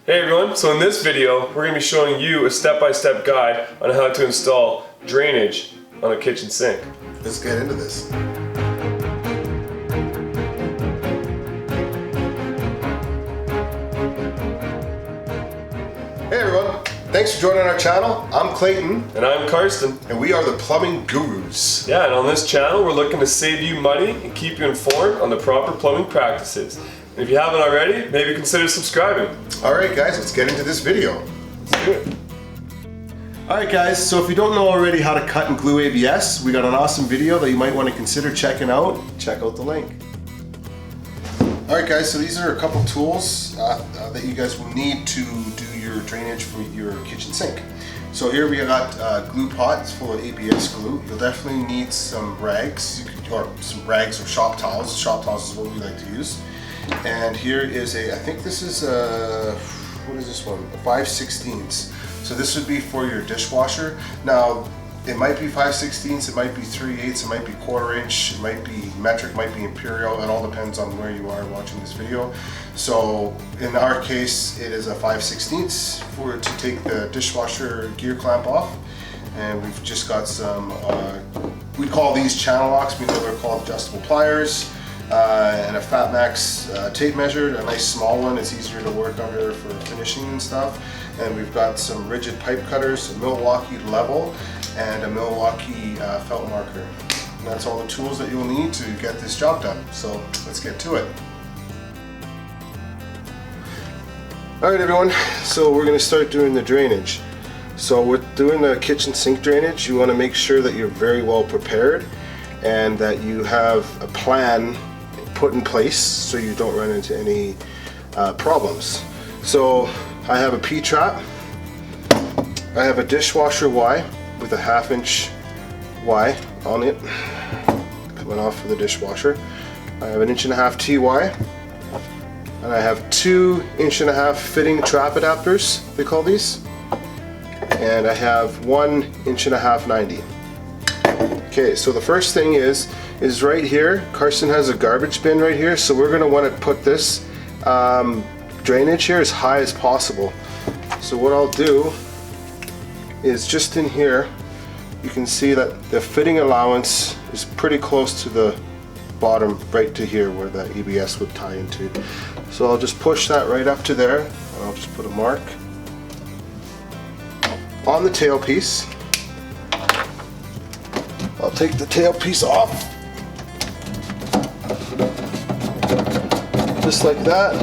Hey everyone, so in this video we're going to be showing you a step-by-step guide on how to install drainage on a kitchen sink. Let's get into this. Hey everyone, thanks for joining our channel. I'm Clayton. And I'm Karsten. And we are the plumbing gurus. Yeah, and on this channel we're looking to save you money and keep you informed on the proper plumbing practices. And if you haven't already, maybe consider subscribing. Alright guys, let's get into this video. Let's do it. Alright guys, so if you don't know already how to cut and glue ABS, we got an awesome video that you might want to consider checking out. Check out the link. Alright guys, so these are a couple tools that you guys will need to do your drainage for your kitchen sink. So here we got glue pots full of ABS glue. You'll definitely need some rags, or shop towels. Shop towels is what we like to use. And here is I think this is what is this one? A 5/16. So this would be for your dishwasher. Now, it might be 5/16, it might be 3/8, it might be 1/4 inch, it might be metric, might be imperial. It all depends on where you are watching this video. So in our case, it is a 5/16 to take the dishwasher gear clamp off. And we've just got some, we call these channel locks, we know they're called adjustable pliers. And a Fat Max tape measure, a nice small one. It's easier to work under for finishing and stuff. And we've got some rigid pipe cutters, a Milwaukee level, and a Milwaukee felt marker. And that's all the tools that you'll need to get this job done. So let's get to it. Alright everyone, so we're going to start doing the drainage. So with doing the kitchen sink drainage, you want to make sure that you're very well prepared and that you have a plan put in place so you don't run into any problems. So I have a PTrap, I have a dishwasher Y with a 1/2 inch Y on it coming off of the dishwasher. I have an 1.5 inch TY, and I have 2 1.5 inch fitting trap adapters, they call these, and I have 1 1.5 inch 90. Okay, so the first thing is right here, Karsten has a garbage bin right here, so we're going to want to put this drainage here as high as possible. So what I'll do is just in here, you can see that the fitting allowance is pretty close to the bottom, right to here where that ABS would tie into. So I'll just push that right up to there, and I'll just put a mark on the tailpiece. I'll take the tailpiece off, just like that.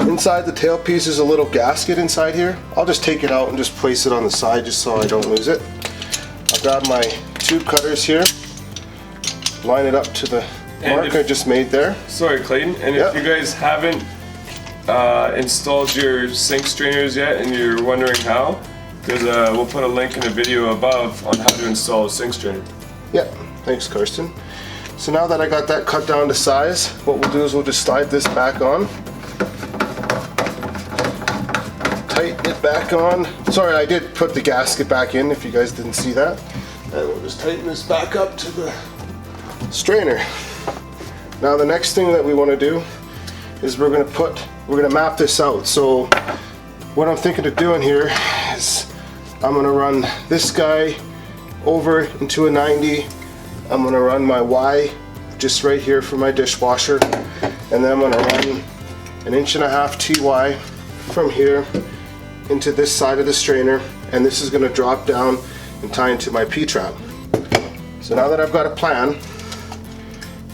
Inside the tailpiece is a little gasket inside here. I'll just take it out and just place it on the side just so I don't lose it. I'll grab my tube cutters here, line it up to the mark I just made there. Sorry Clayton, and if you guys haven't installed your sink strainers yet and you're wondering how, we'll put a link in the video above on how to install a sink strainer. Yeah, thanks Karsten. So now that I got that cut down to size, what we'll do is we'll just slide this back on. Tighten it back on. Sorry, I did put the gasket back in if you guys didn't see that. And we'll just tighten this back up to the strainer. Now the next thing that we want to do is we're going to map this out. So what I'm thinking of doing here is I'm going to run this guy over into a 90. I'm going to run my Y just right here for my dishwasher, and then I'm going to run an 1.5 inch TY from here into this side of the strainer, and this is going to drop down and tie into my PTrap. So now that I've got a plan,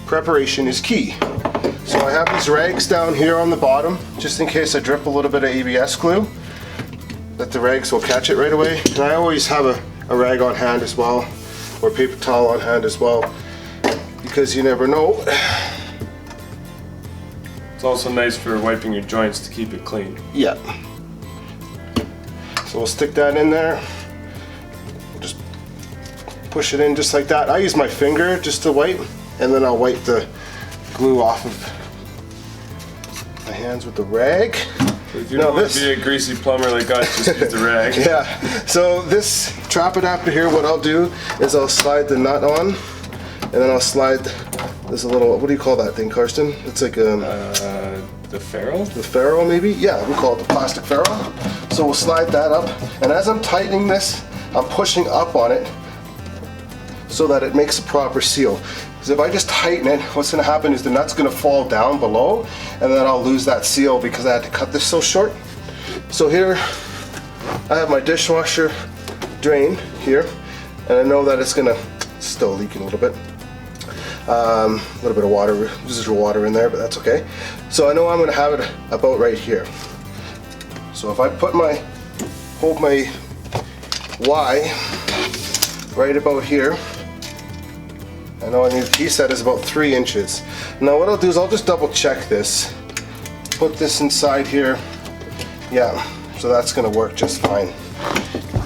preparation is key. So I have these rags down here on the bottom just in case I drip a little bit of ABS glue, that the rags will catch it right away. And I always have a rag on hand as well, or paper towel on hand as well, because you never know. It's also nice for wiping your joints to keep it clean. Yeah. So we'll stick that in there. Just push it in just like that. I use my finger just to wipe, and then I'll wipe the glue off of my hands with the rag. If you don't want to be a greasy plumber like us, just use the rag. Yeah, so this trap adapter here, what I'll do is I'll slide the nut on, and then I'll slide, there's a little, what do you call that thing, Karsten? It's like a The ferrule? The ferrule maybe? Yeah, we call it the plastic ferrule. So we'll slide that up. And as I'm tightening this, I'm pushing up on it so that it makes a proper seal. Because if I just tighten it, what's going to happen is the nut's going to fall down below, and then I'll lose that seal because I had to cut this so short. So here I have my dishwasher drain here, and I know that it's going to still leaking a little bit. A little bit of water, residual water in there, but that's okay. So I know I'm going to have it about right here. So if I hold my Y right about here, I know he said is about 3 inches. Now what I'll do is I'll just double check this. Put this inside here. Yeah, so that's gonna work just fine.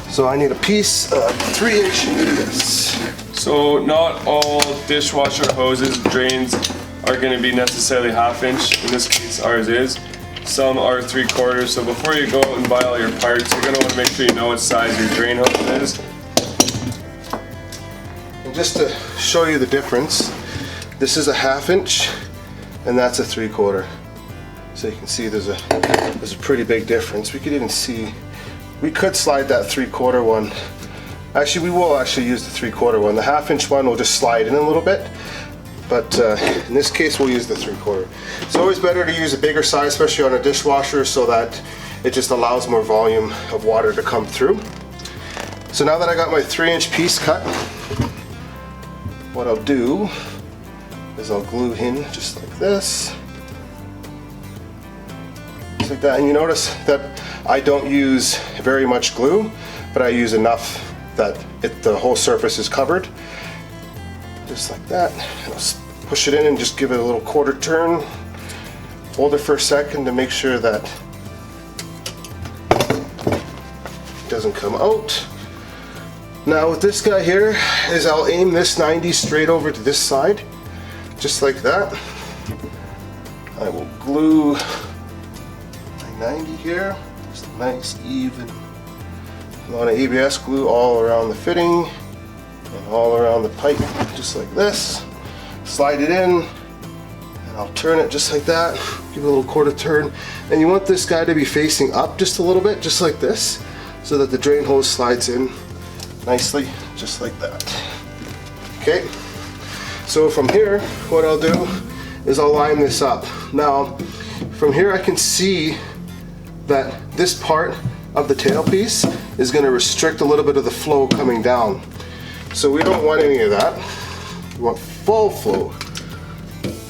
So I need a piece of 3-inch ABS. So not all dishwasher hoses, drains are gonna be necessarily 1/2 inch. In this case, ours is. Some are 3/4. So before you go out and buy all your parts, you're gonna wanna make sure you know what size your drain hose is. Just to show you the difference, this is a 1/2 inch and that's a 3/4. So you can see there's a pretty big difference. We could even see, we could slide that 3/4 one. Actually, we will actually use the 3/4 one. The 1/2 inch one will just slide in a little bit, but in this case we'll use the 3/4. It's always better to use a bigger size, especially on a dishwasher, so that it just allows more volume of water to come through. So now that I got my 3-inch piece cut, what I'll do is I'll glue in just like this. Just like that. And you notice that I don't use very much glue, but I use enough that the whole surface is covered. Just like that. And I'll push it in and just give it a little 1/4 turn. Hold it for a second to make sure that it doesn't come out. Now with this guy here is I'll aim this 90 straight over to this side, just like that. I will glue my 90 here, just a nice even amount of ABS glue all around the fitting and all around the pipe, just like this. Slide it in, and I'll turn it just like that, give it a little 1/4 turn. And you want this guy to be facing up just a little bit, just like this, so that the drain hose slides in nicely, just like that. Okay, so from here, what I'll do is I'll line this up. Now, from here I can see that this part of the tailpiece is going to restrict a little bit of the flow coming down. So we don't want any of that. We want full flow.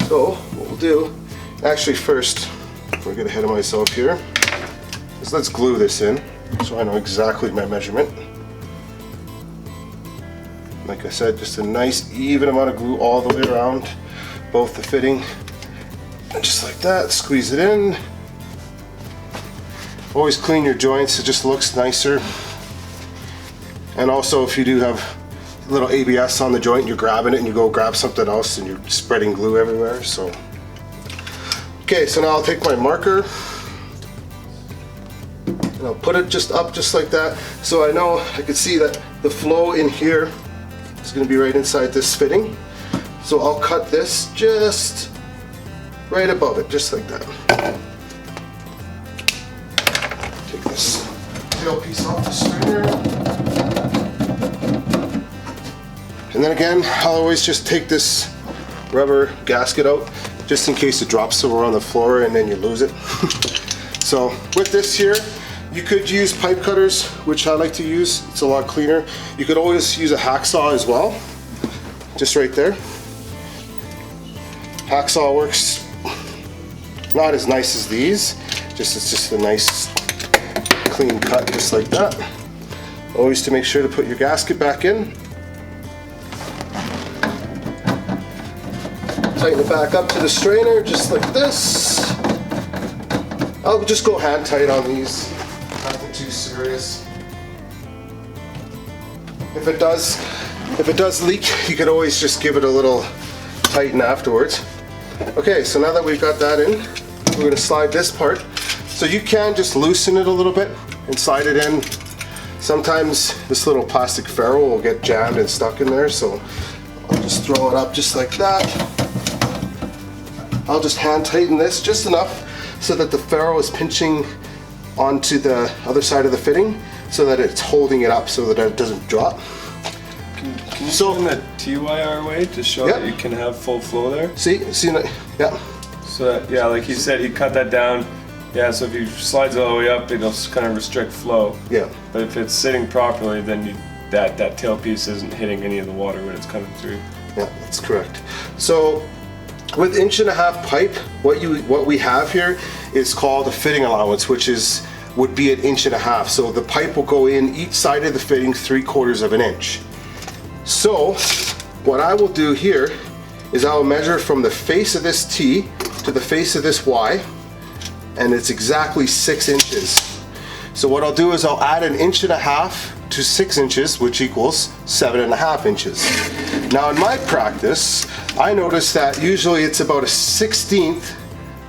So what we'll do, actually first, before I get ahead of myself here, is let's glue this in so I know exactly my measurement. Like I said, just a nice even amount of glue all the way around both the fitting, and just like that, squeeze it in. Always clean your joints, it just looks nicer. And also if you do have a little ABS on the joint, you're grabbing it and you go grab something else and you're spreading glue everywhere. So okay, so now I'll take my marker and I'll put it just up just like that, so I know I can see that the flow in here is going to be right inside this fitting. So I'll cut this just right above it, just like that. Take this tail piece off the stringer. And then again, I'll always just take this rubber gasket out just in case it drops somewhere on the floor and then you lose it. So with this here, you could use pipe cutters, which I like to use. It's a lot cleaner. You could always use a hacksaw as well, just right there. Hacksaw works not as nice as these, it's just a nice clean cut, just like that. Always to make sure to put your gasket back in. Tighten it back up to the strainer, just like this. I'll just go hand tight on these. Nothing too serious. If it does leak, you could always just give it a little tighten afterwards. Okay, so now that we've got that in, we're going to slide this part. So you can just loosen it a little bit and slide it in. Sometimes this little plastic ferrule will get jammed and stuck in there, so I'll just throw it up just like that. I'll just hand tighten this just enough so that the ferrule is pinching onto the other side of the fitting so that it's holding it up so that it doesn't drop. Can you turn the TYR way to show that you can have full flow there? See, yeah. So that, yeah, like he said, he cut that down. Yeah, so if he slides it all the way up, it'll kind of restrict flow. Yeah. But if it's sitting properly, then that tailpiece isn't hitting any of the water when it's coming through. Yeah, that's correct. So with 1.5" pipe, what we have here is called a fitting allowance, which would be an 1.5 inches. So the pipe will go in each side of the fitting 3/4 of an inch. So what I will do here is I will measure from the face of this T to the face of this Y, and it's exactly 6 inches. So what I'll do is I'll add an 1.5 inches to 6 inches, which equals 7.5 inches. Now in my practice, I notice that usually it's about a 1/16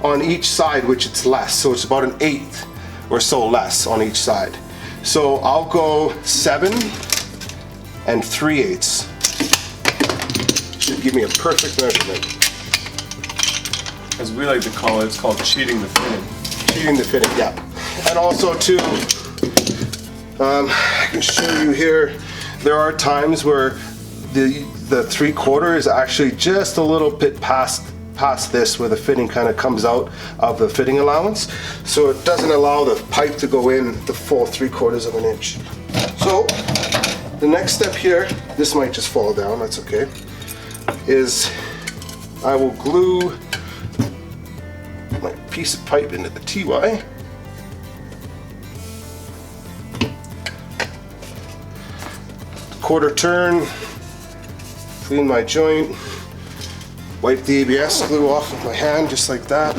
on each side, which it's less. So it's about an 1/8 or so less on each side. So I'll go 7 3/8. Should give me a perfect measurement. As we like to call it, it's called cheating the fitting. Cheating the fitting, yeah. And also too, I can show you here, there are times where the 3/4 is actually just a little bit past this, where the fitting kind of comes out of the fitting allowance. So it doesn't allow the pipe to go in the full 3/4 of an inch. So the next step here, this might just fall down, that's okay, is I will glue my piece of pipe into the TY. Quarter turn, clean my joint, wipe the ABS glue off with my hand just like that.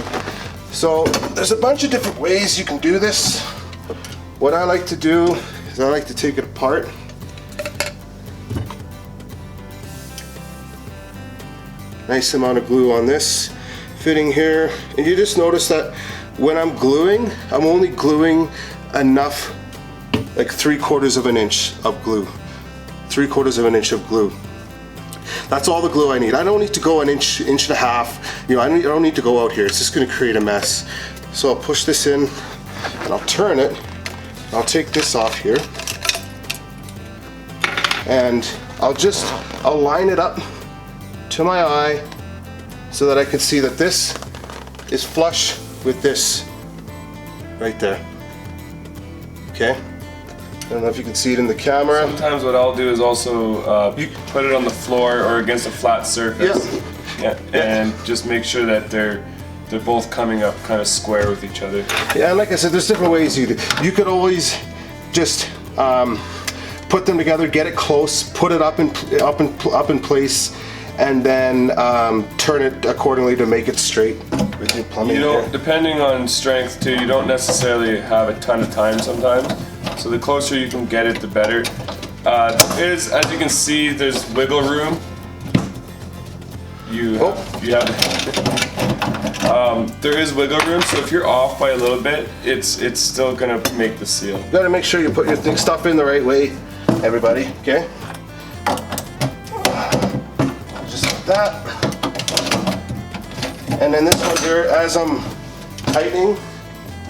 So there's a bunch of different ways you can do this. What I like to do is I like to take it apart. Nice amount of glue on this fitting here, and you just notice that when I'm gluing, I'm only gluing enough, like 3/4 of an inch of glue. 3/4 of an inch of glue. That's all the glue I need. I don't need to go an inch, 1.5 inches. You know, I don't need to go out here. It's just going to create a mess. So I'll push this in and I'll turn it. I'll take this off here, and I'll line it up to my eye so that I can see that this is flush with this right there. Okay. I don't know if you can see it in the camera. Sometimes what I'll do is also you put it on the floor or against a flat surface. Yeah. And just make sure that they're both coming up kind of square with each other. Yeah, and like I said, there's different ways you do. You could always just put them together, get it close, put it up in place, and then turn it accordingly to make it straight with your plumbing. You know, depending on strength too, you don't necessarily have a ton of time sometimes. So the closer you can get it, the better. As you can see, there's wiggle room. There is wiggle room, so if you're off by a little bit, it's still gonna make the seal. You gotta make sure you put your stuff in the right way, everybody, okay? Just like that. And then this one here, as I'm tightening,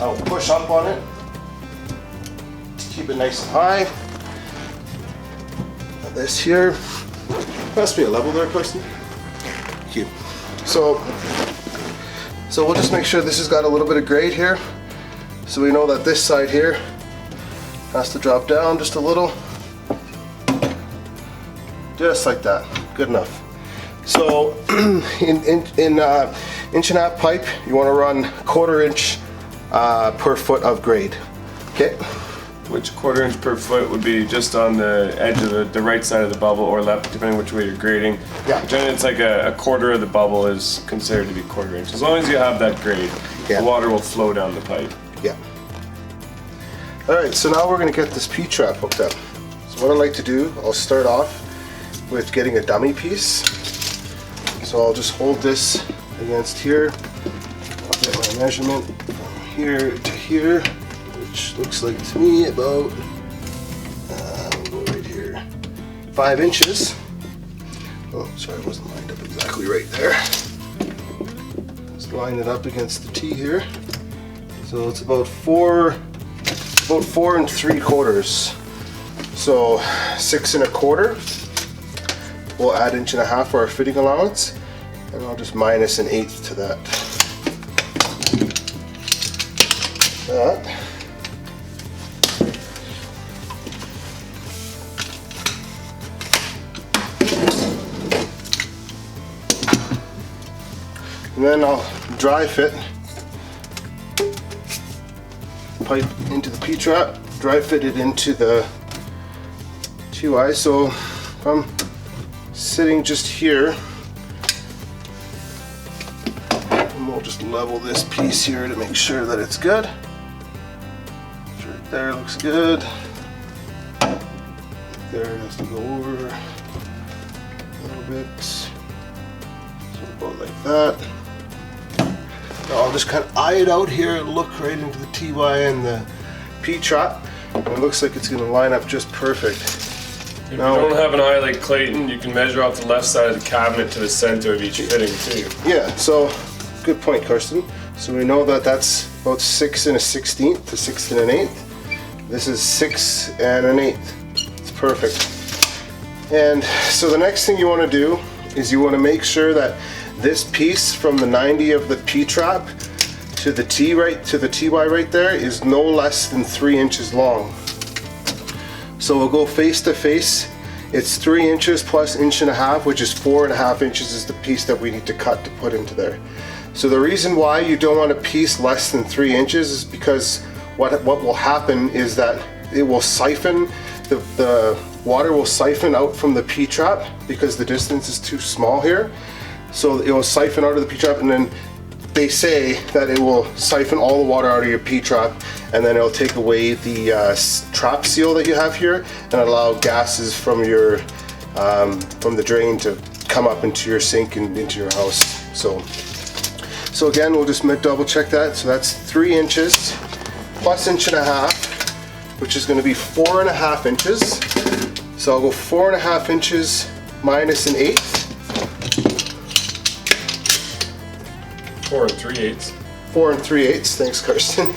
I'll push up on it. Keep it nice and high. This here, must be a level there, person. Cute. So we'll just make sure this has got a little bit of grade here, so we know that this side here has to drop down just a little, just like that. Good enough. So in 1.5" pipe, you want to run 1/4 inch per foot of grade. Okay. Which 1/4 inch per foot would be just on the edge of the right side of the bubble or left, depending which way you're grading. Yeah. Generally, it's like a 1/4 of the bubble is considered to be 1/4 inch. As long as you have that grade, the water will flow down the pipe. Yeah. All right, so now we're going to get this PTrap hooked up. So what I like to do, I'll start off with getting a dummy piece. So I'll just hold this against here. I'll get my measurement from here to here, which looks like to me about, we'll go right here, 5 inches. Oh, sorry, it wasn't lined up exactly right there. Just line it up against the T here. So it's about 4 3/4. So 6 1/4. We'll add 1.5 inches for our fitting allowance, and I'll just minus 1/8 to that. And then I'll dry fit pipe into the PTrap, dry fit it into the TY. So if I'm sitting just here, and we'll just level this piece here to make sure that it's good. Right there looks good. There it has to go over a little bit. So about like that. Now I'll just kind of eye it out here and look right into the TY and the PTrap. And it looks like it's going to line up just perfect. If you don't have an eye like Clayton, you can measure off the left side of the cabinet to the center of each fitting too. Yeah, so good point, Karsten. So we know that that's about 6 1/16 to 6 1/8. This is 6 1/8. It's perfect. And so the next thing you want to do is you want to make sure that this piece from the 90 of the PTrap to the TY right there is no less than 3 inches long. So we'll go face to face. It's 3 inches plus 1.5 inches, which is 4.5 inches is the piece that we need to cut to put into there. So the reason why you don't want a piece less than 3 inches is because what will happen is that it will siphon, the water will siphon out from the PTrap because the distance is too small here. So it will siphon out of the PTrap, and then they say that it will siphon all the water out of your PTrap, and then it'll take away the trap seal that you have here and allow gases from your from the drain to come up into your sink and into your house. So again, we'll just double check that. So that's 3 inches plus 1.5 inches, which is going to be 4.5 inches. So I'll go 4.5 inches minus 1/8. 4 3/8. 4 3/8. Thanks, Karsten.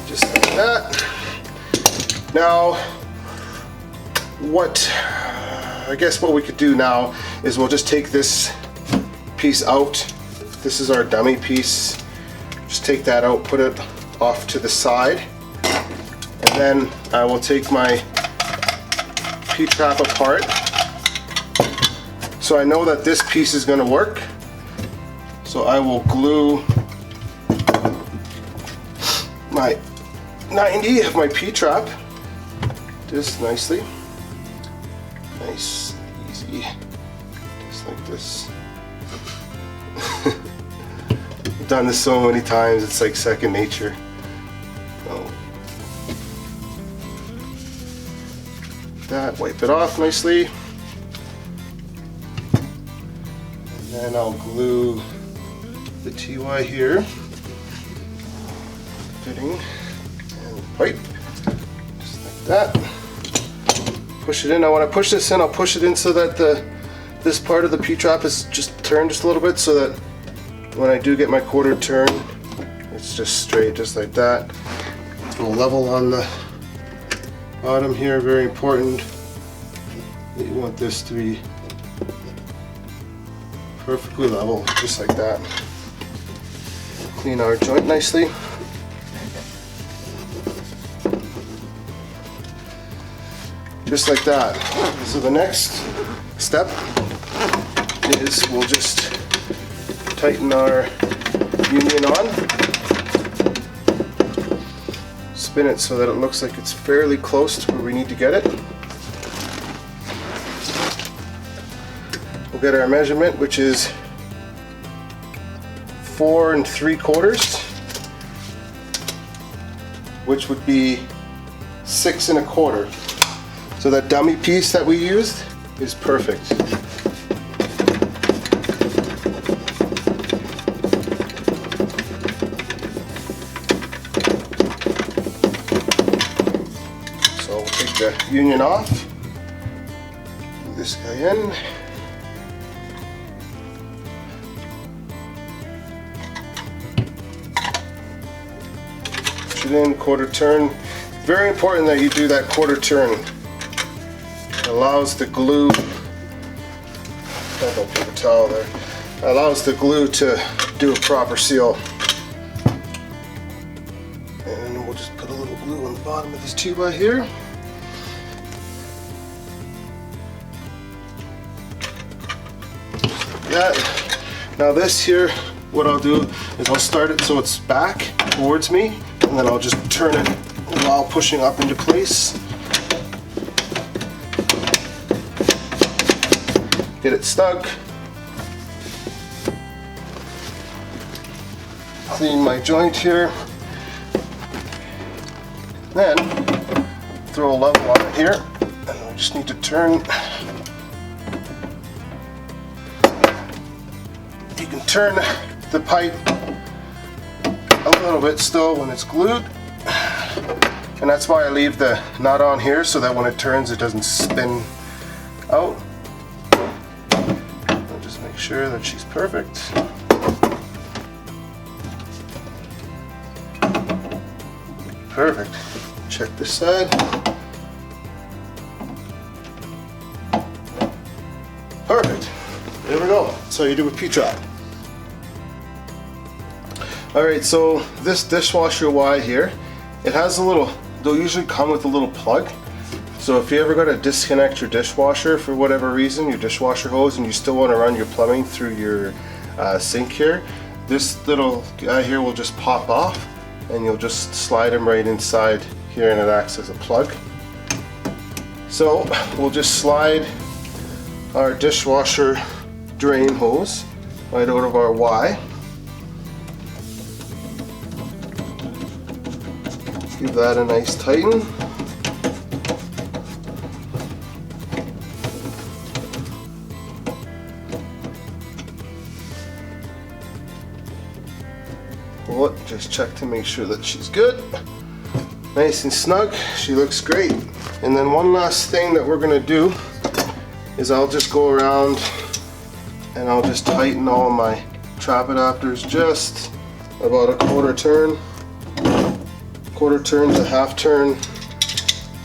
Just like that. Now, I guess what we could do now is we'll just take this piece out. This is our dummy piece. Just take that out, put it off to the side, and then I will take my PTrap apart. So I know that this piece is going to work. So I will glue my 90 of my PTrap just nicely. Nice, easy, just like this. I've done this so many times, it's like second nature. Oh. That, wipe it off nicely. And then I'll glue the TY here, fitting and pipe, just like that. Push it in. Now when I push this in, I'll push it in so that this part of the PTrap is just turned just a little bit, so that when I do get my quarter turn, it's just straight, just like that. We'll level on the bottom here, very important. You want this to be perfectly level, just like that. Clean our joint nicely. Just like that. So the next step is we'll just tighten our union on. Spin it so that it looks like it's fairly close to where we need to get it. We'll get our measurement, which is 4 3/4, which would be 6 1/4. So that dummy piece that we used is perfect. So we'll take the union off, move this guy in, push it in, quarter turn. Very important that you do that quarter turn. It allows the glue, don't paper towel there, it allows the glue to do a proper seal. And we'll just put a little glue on the bottom of this 2x here. That. Now this here, what I'll do is I'll start it so it's back towards me, and then I'll just turn it while pushing up into place. Get it stuck. Clean my joint here. Then throw a level on it here, and I just need to turn. You can turn the pipe a little bit still when it's glued, and that's why I leave the nut on here so that when it turns it doesn't spin out. I'll just make sure that she's perfect. Perfect. Check this side. Perfect. There we go. That's how you do with PTrap. Alright, so this dishwasher Y here, it has a little, they'll usually come with a little plug. So if you ever got to disconnect your dishwasher for whatever reason, your dishwasher hose, and you still want to run your plumbing through your sink here, this little guy here will just pop off, and you'll just slide him right inside here, and it acts as a plug. So we'll just slide our dishwasher drain hose right out of our Y. Give that a nice tighten. Pull it, just check to make sure that she's good. Nice and snug, she looks great. And then one last thing that we're gonna do is I'll just go around and I'll just tighten all my trap adapters just about a quarter turn to half turn,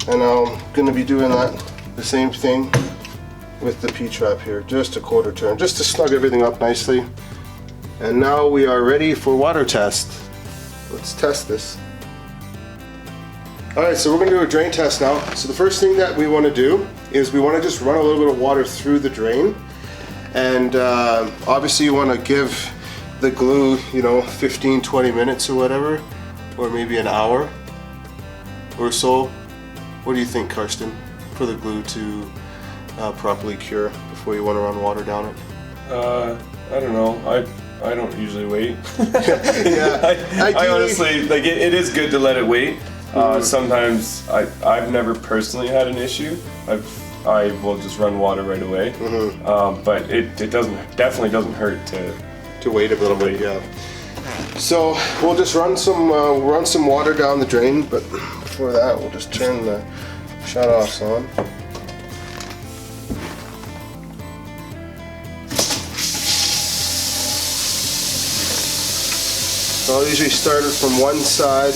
and I'm going to be doing that the same thing with the PTrap here, just a quarter turn, just to snug everything up nicely. And now we are ready for water test. Let's test this. Alright, so we're going to do a drain test now. So the first thing that we want to do is we want to just run a little bit of water through the drain, and obviously you want to give the glue, 15-20 minutes or whatever, or maybe an hour or so. What do you think, Karsten, for the glue to properly cure before you want to run water down it? I don't know. I don't usually wait. Yeah, I honestly, like, it is good to let it wait. Sometimes I've never personally had an issue. I will just run water right away. But it definitely doesn't hurt to wait a little bit. Yeah. So we'll just run some water down the drain, but before that we'll just turn the shut-offs on. So I'll usually start it from one side.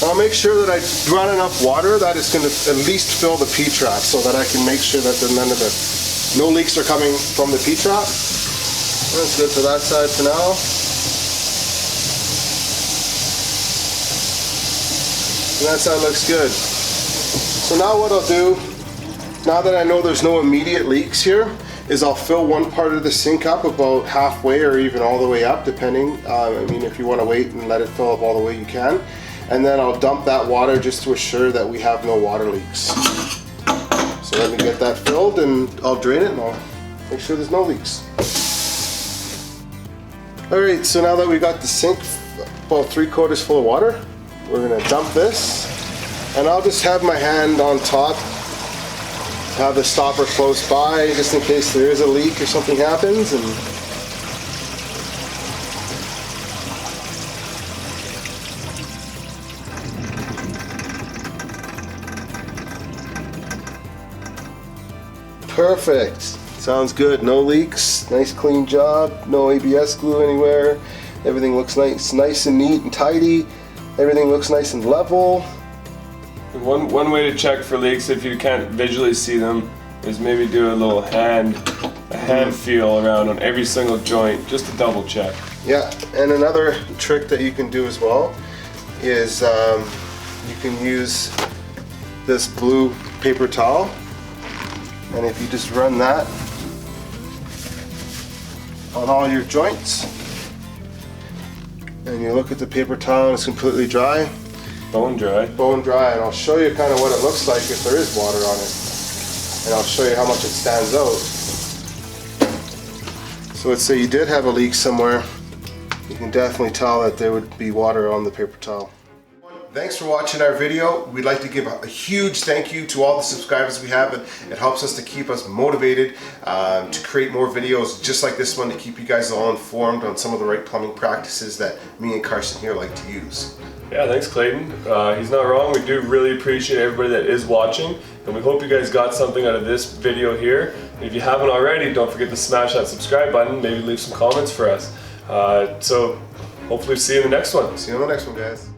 I'll make sure that I run enough water that it's going to at least fill the PTrap, so that I can make sure that no leaks are coming from the PTrap. That's good for that side for now. And that side looks good. So now what I'll do, now that I know there's no immediate leaks here, is I'll fill one part of the sink up about halfway or even all the way up, depending. I mean, if you want to wait and let it fill up all the way, you can. And then I'll dump that water just to assure that we have no water leaks. So let me get that filled, and I'll drain it, and I'll make sure there's no leaks. Alright, so now that we got the sink about 3/4 full of water, we're going to dump this, and I'll just have my hand on top, have the stopper close by just in case there is a leak or something happens. And perfect. Sounds good. No leaks. Nice clean job. No ABS glue anywhere. Everything looks nice and neat and tidy. Everything looks nice and level. One way to check for leaks, if you can't visually see them, is maybe do a little hand feel around on every single joint, just to double check. Yeah, and another trick that you can do as well is you can use this blue paper towel, and if you just run that on all your joints, and you look at the paper towel and it's completely dry. Bone dry. Bone dry, and I'll show you kind of what it looks like if there is water on it. And I'll show you how much it stands out. So let's say you did have a leak somewhere, you can definitely tell that there would be water on the paper towel. Thanks for watching our video. We'd like to give a huge thank you to all the subscribers we have. It helps us to keep us motivated to create more videos just like this one, to keep you guys all informed on some of the right plumbing practices that me and Carson here like to use. Yeah, thanks Clayton. He's not wrong. We do really appreciate everybody that is watching, and we hope you guys got something out of this video here. If you haven't already, don't forget to smash that subscribe button, maybe leave some comments for us. So hopefully see you in the next one. See you in the next one, guys.